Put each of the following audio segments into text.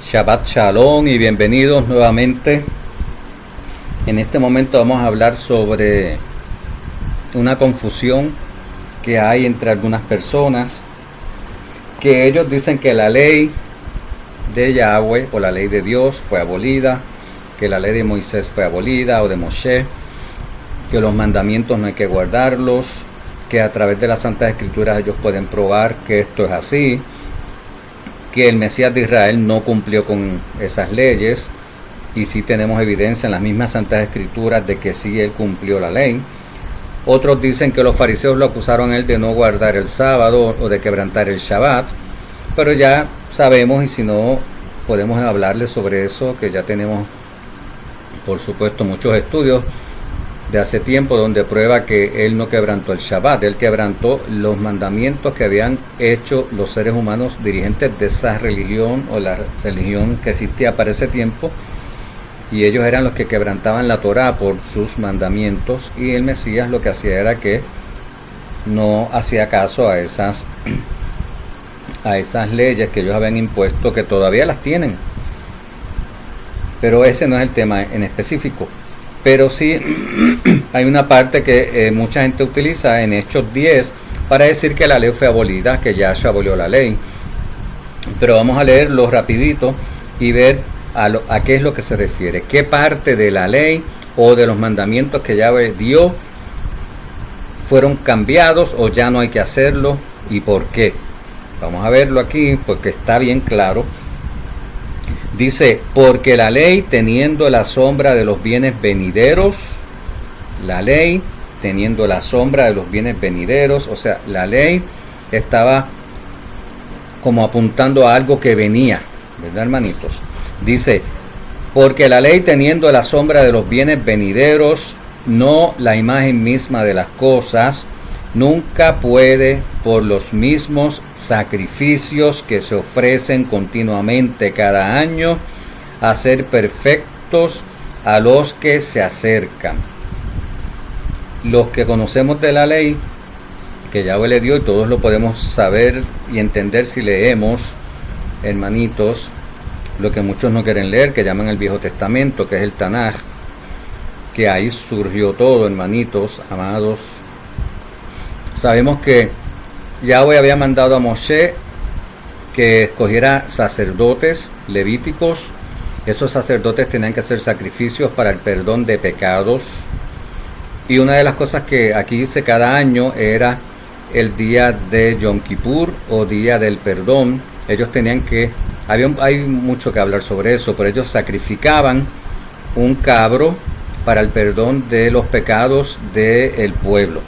Shabbat Shalom y bienvenidos nuevamente. En este momento vamos a hablar sobre una confusión que hay entre algunas personas, que ellos dicen que la ley de Yahweh o la ley de Dios fue abolida, que la ley de Moisés fue abolida o de Moshe, que los mandamientos no hay que guardarlos, que a través de las Santas Escrituras ellos pueden probar que esto es así, que el Mesías de Israel no cumplió con esas leyes, y sí tenemos evidencia en las mismas Santas Escrituras de que sí él cumplió la ley. Otros dicen que los fariseos lo acusaron a él de no guardar el sábado o de quebrantar el Shabbat, pero ya sabemos, y si no podemos hablarles sobre eso, que ya tenemos por supuesto muchos estudios de hace tiempo donde prueba que él no quebrantó el Shabbat, él quebrantó los mandamientos que habían hecho los seres humanos dirigentes de esa religión o la religión que existía para ese tiempo, y ellos eran los que quebrantaban la Torá por sus mandamientos, y el Mesías lo que hacía era que no hacía caso a esas leyes que ellos habían impuesto, que todavía las tienen, pero ese no es el tema en específico. Pero sí hay una parte que mucha gente utiliza en Hechos 10 para decir que la ley fue abolida, que Yahshua abolió la ley. Pero vamos a leerlo rapidito y ver a qué es lo que se refiere. ¿Qué parte de la ley o de los mandamientos que Yahweh dio fueron cambiados o ya no hay que hacerlo y por qué? Vamos a verlo aquí porque está bien claro. Dice, porque la ley teniendo la sombra de los bienes venideros, la ley teniendo la sombra de los bienes venideros, o sea, la ley estaba como apuntando a algo que venía, ¿verdad, hermanitos? Dice, porque la ley teniendo la sombra de los bienes venideros, no la imagen misma de las cosas, nunca puede, por los mismos sacrificios que se ofrecen continuamente cada año, hacer perfectos a los que se acercan. Los que conocemos de la ley que Yahweh le dio, y todos lo podemos saber y entender si leemos, hermanitos, lo que muchos no quieren leer, que llaman el Viejo Testamento, que es el Tanaj, que ahí surgió todo, hermanitos, amados. Sabemos que Yahweh había mandado a Moshe que escogiera sacerdotes levíticos. Esos sacerdotes tenían que hacer sacrificios para el perdón de pecados. Y una de las cosas que aquí dice cada año era el día de Yom Kippur o día del perdón. Ellos tenían que, hay mucho que hablar sobre eso, pero ellos sacrificaban un cabro para el perdón de los pecados del pueblo.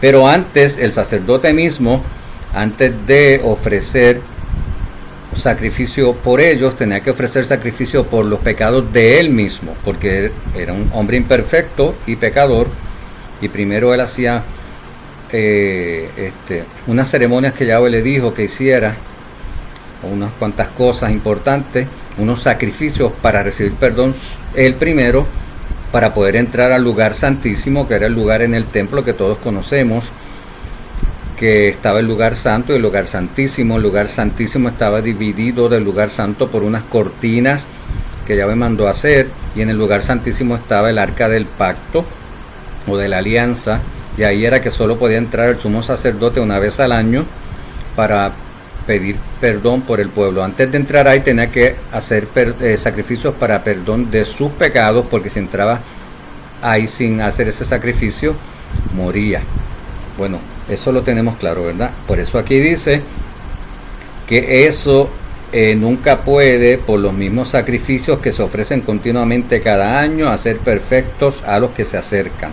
Pero antes, el sacerdote mismo, antes de ofrecer sacrificio por ellos, tenía que ofrecer sacrificio por los pecados de él mismo, porque era un hombre imperfecto y pecador, y primero él hacía unas ceremonias que Yahweh le dijo que hiciera, unas cuantas cosas importantes, unos sacrificios para recibir perdón él primero, para poder entrar al lugar santísimo, que era el lugar en el templo que todos conocemos, que estaba el lugar santo y el lugar santísimo. El lugar santísimo estaba dividido del lugar santo por unas cortinas que Yahweh mandó a hacer, y en el lugar santísimo estaba el arca del pacto o de la alianza, y ahí era que solo podía entrar el sumo sacerdote una vez al año para pedir perdón por el pueblo. Antes de entrar ahí tenía que hacer sacrificios para perdón de sus pecados, porque si entraba ahí sin hacer ese sacrificio, moría. Bueno, eso lo tenemos claro, ¿verdad? Por eso aquí dice que eso nunca puede, por los mismos sacrificios que se ofrecen continuamente cada año, hacer perfectos a los que se acercan.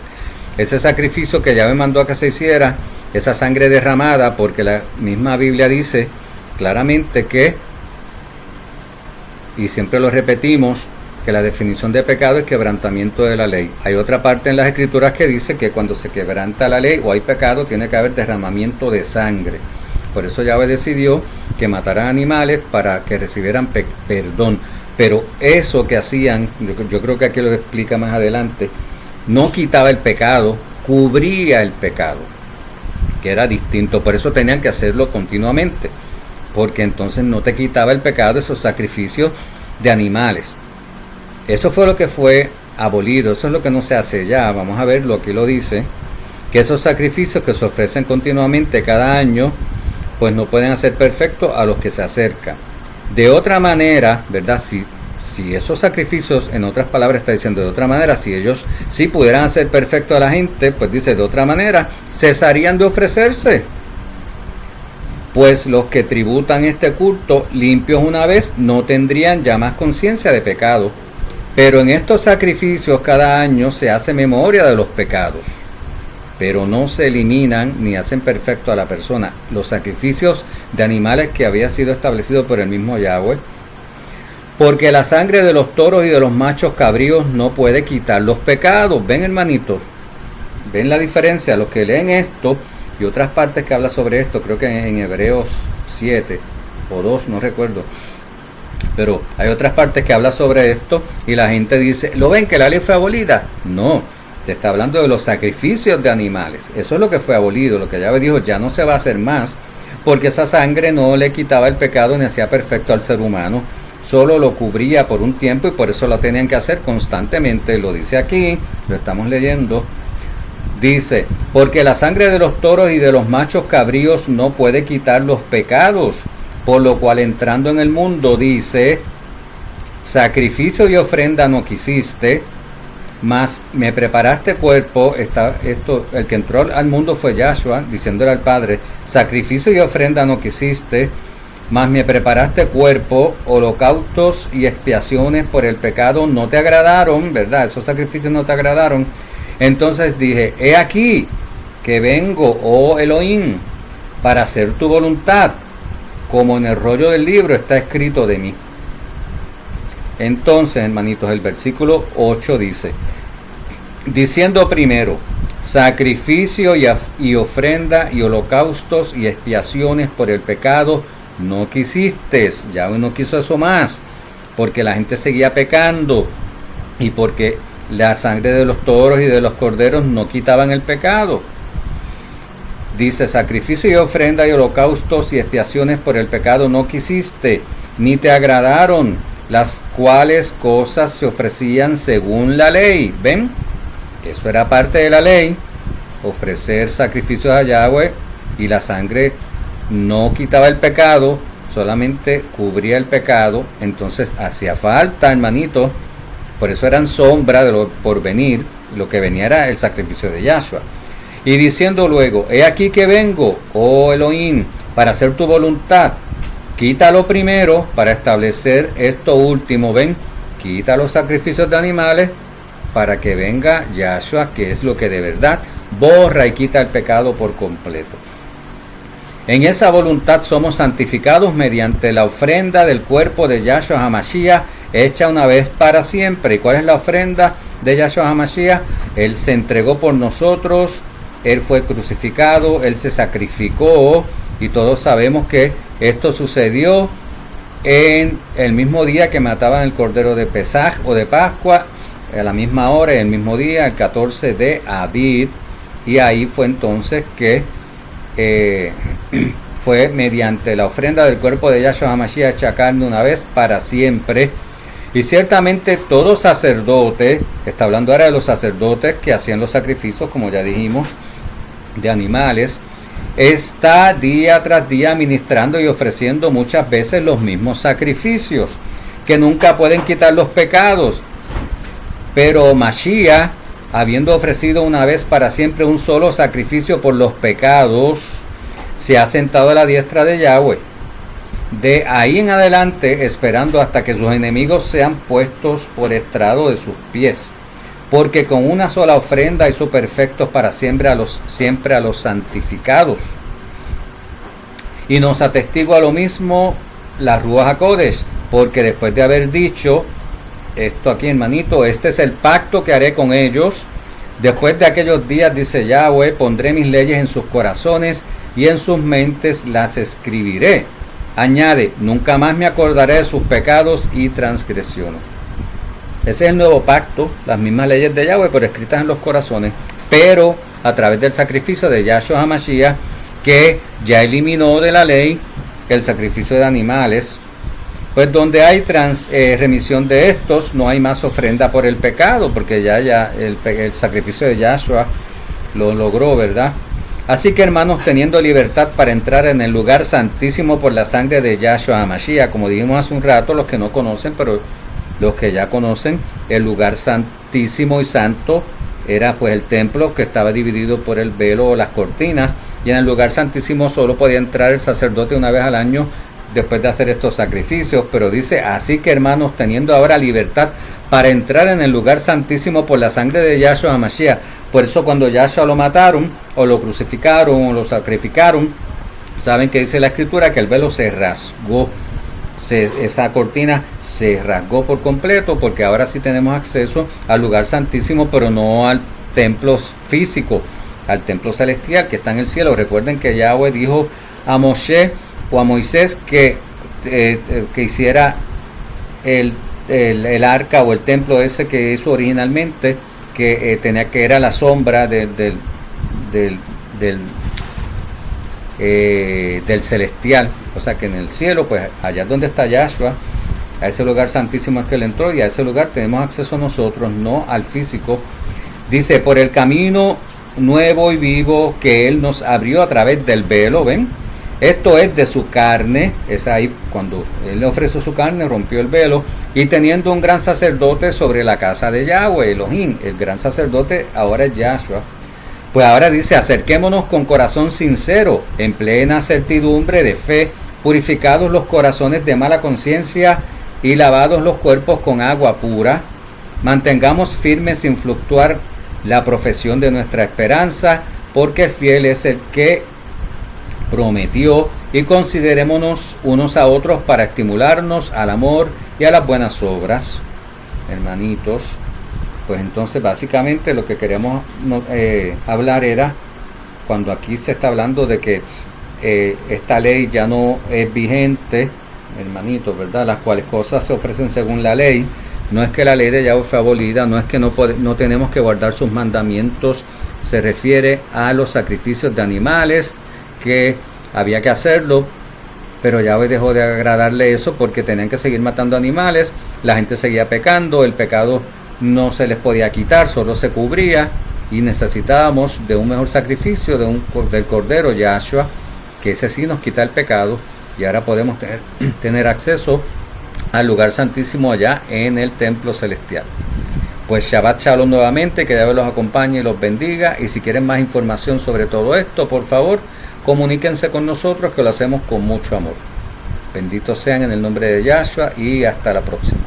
Ese sacrificio que Yahweh mandó a que se hiciera, esa sangre derramada, porque la misma Biblia dice claramente que, y siempre lo repetimos, que la definición de pecado es quebrantamiento de la ley. Hay otra parte en las Escrituras que dice que cuando se quebranta la ley o hay pecado, tiene que haber derramamiento de sangre. Por eso Yahweh decidió que mataran animales para que recibieran perdón. Pero eso que hacían, yo creo que aquí lo explica más adelante, no quitaba el pecado, cubría el pecado, que era distinto. Por eso tenían que hacerlo continuamente, porque entonces no te quitaba el pecado esos sacrificios de animales. Eso fue lo que fue abolido, eso es lo que no se hace ya. Vamos a verlo, aquí lo dice, que esos sacrificios que se ofrecen continuamente cada año, pues no pueden hacer perfecto a los que se acercan. De otra manera, ¿verdad? Si esos sacrificios, en otras palabras está diciendo de otra manera, si ellos sí pudieran hacer perfecto a la gente, pues dice de otra manera, cesarían de ofrecerse. Pues los que tributan este culto limpios una vez no tendrían ya más conciencia de pecado. Pero en estos sacrificios cada año se hace memoria de los pecados, pero no se eliminan ni hacen perfecto a la persona. Los sacrificios de animales que había sido establecido por el mismo Yahweh, porque la sangre de los toros y de los machos cabríos no puede quitar los pecados. ¿Ven, hermanitos? ¿Ven la diferencia? Los que leen esto y otras partes que habla sobre esto, creo que en Hebreos 7 o 2, no recuerdo, pero hay otras partes que habla sobre esto y la gente dice, ¿lo ven que la ley fue abolida? No, te está hablando de los sacrificios de animales. Eso es lo que fue abolido, lo que Yahweh dijo, ya no se va a hacer más, porque esa sangre no le quitaba el pecado ni hacía perfecto al ser humano, solo lo cubría por un tiempo y por eso lo tenían que hacer constantemente. Lo dice aquí, lo estamos leyendo. Dice, porque la sangre de los toros y de los machos cabríos no puede quitar los pecados, por lo cual entrando en el mundo, dice, sacrificio y ofrenda no quisiste, mas me preparaste cuerpo. El que entró al mundo fue Yahshua, diciéndole al Padre, sacrificio y ofrenda no quisiste, mas me preparaste cuerpo, holocaustos y expiaciones por el pecado no te agradaron, ¿verdad? Esos sacrificios no te agradaron. Entonces dije, he aquí que vengo, oh Elohim, para hacer tu voluntad, como en el rollo del libro está escrito de mí. Entonces, hermanitos, el versículo 8 dice, diciendo primero, sacrificio y ofrenda y holocaustos y expiaciones por el pecado no quisiste. Ya no quiso eso más, porque la gente seguía pecando y porque la sangre de los toros y de los corderos no quitaban el pecado. Dice, sacrificio y ofrenda y holocaustos y expiaciones por el pecado no quisiste, ni te agradaron, las cuales cosas se ofrecían según la ley. ¿Ven? Eso era parte de la ley, ofrecer sacrificios a Yahweh, y la sangre no quitaba el pecado, solamente cubría el pecado. Entonces hacía falta, hermanito, por eso eran sombra de lo por venir. Lo que venía era el sacrificio de Yahshua. Y diciendo luego, he aquí que vengo, oh Elohim, para hacer tu voluntad. Quítalo primero para establecer esto último. Ven, quita los sacrificios de animales para que venga Yahshua, que es lo que de verdad borra y quita el pecado por completo. En esa voluntad somos santificados mediante la ofrenda del cuerpo de Yahshua HaMashiach, hecha una vez para siempre. ¿Y cuál es la ofrenda de Yahshua HaMashiach? Él se entregó por nosotros, Él fue crucificado, Él se sacrificó, y todos sabemos que esto sucedió en el mismo día que mataban el cordero de Pesaj o de Pascua, a la misma hora, el mismo día, el 14 de Abib, y ahí fue entonces que fue mediante la ofrenda del cuerpo de Yahshua HaMashiach hecha carne una vez para siempre. Y ciertamente todo sacerdote, está hablando ahora de los sacerdotes que hacían los sacrificios, como ya dijimos, de animales, está día tras día ministrando y ofreciendo muchas veces los mismos sacrificios, que nunca pueden quitar los pecados. Pero Mashiach, habiendo ofrecido una vez para siempre un solo sacrificio por los pecados, se ha sentado a la diestra de Yahweh. De ahí en adelante, esperando hasta que sus enemigos sean puestos por estrado de sus pies. Porque con una sola ofrenda hizo perfectos para siempre a los santificados. Y nos atestigua lo mismo la Ruach HaKodesh, porque después de haber dicho esto aquí, hermanito, este es el pacto que haré con ellos. Después de aquellos días, dice Yahweh, pondré mis leyes en sus corazones y en sus mentes las escribiré. Añade, nunca más me acordaré de sus pecados y transgresiones. Ese es el nuevo pacto, las mismas leyes de Yahweh, pero escritas en los corazones, pero a través del sacrificio de Yahshua HaMashiach, que ya eliminó de la ley el sacrificio de animales, pues donde hay remisión de estos, no hay más ofrenda por el pecado, porque ya el sacrificio de Yahshua lo logró, ¿verdad? Así que, hermanos, teniendo libertad para entrar en el lugar santísimo por la sangre de Yahshua HaMashiach, como dijimos hace un rato, los que no conocen, pero los que ya conocen, el lugar santísimo y santo era pues el templo, que estaba dividido por el velo o las cortinas, y en el lugar santísimo solo podía entrar el sacerdote una vez al año después de hacer estos sacrificios. Pero dice, así que, hermanos, teniendo ahora libertad para entrar en el lugar santísimo por la sangre de Yahshua HaMashiach. Por eso cuando Yahshua lo mataron, o lo crucificaron, o lo sacrificaron, saben que dice la escritura que el velo se rasgó, esa cortina se rasgó por completo, porque ahora sí tenemos acceso al lugar santísimo, pero no al templo físico, al templo celestial que está en el cielo. Recuerden que Yahweh dijo a Moshe o a Moisés que hiciera el arca o el templo ese que hizo originalmente, que era la sombra del celestial. O sea que en el cielo, pues allá donde está Yahshua, a ese lugar santísimo es que él entró, y a ese lugar tenemos acceso nosotros, no al físico. Dice, por el camino nuevo y vivo que él nos abrió a través del velo, ¿ven? Esto es de su carne, es ahí cuando él le ofreció su carne, rompió el velo, y teniendo un gran sacerdote sobre la casa de Yahweh, Elohim, el gran sacerdote ahora es Yahshua. Pues ahora dice, acerquémonos con corazón sincero, en plena certidumbre de fe, purificados los corazones de mala conciencia y lavados los cuerpos con agua pura. Mantengamos firme sin fluctuar la profesión de nuestra esperanza, porque fiel es el que prometió, y considerémonos unos a otros para estimularnos al amor y a las buenas obras. Hermanitos, pues entonces básicamente lo que queremos hablar era, cuando aquí se está hablando de que esta ley ya no es vigente, hermanitos, ¿verdad? Las cuales cosas se ofrecen según la ley. No es que la ley de Yahweh fue abolida, no es que no tenemos que guardar sus mandamientos, se refiere a los sacrificios de animales, que había que hacerlo, pero Yahweh dejó de agradarle eso porque tenían que seguir matando animales, la gente seguía pecando, el pecado no se les podía quitar, solo se cubría, y necesitábamos de un mejor sacrificio, del Cordero Yahshua, que ese sí nos quita el pecado, y ahora podemos tener acceso al lugar santísimo allá en el templo celestial. Pues Shabbat Shalom nuevamente, que Dios los acompañe y los bendiga, y si quieren más información sobre todo esto, por favor, comuníquense con nosotros, que lo hacemos con mucho amor. Benditos sean en el nombre de Yahshua, y hasta la próxima.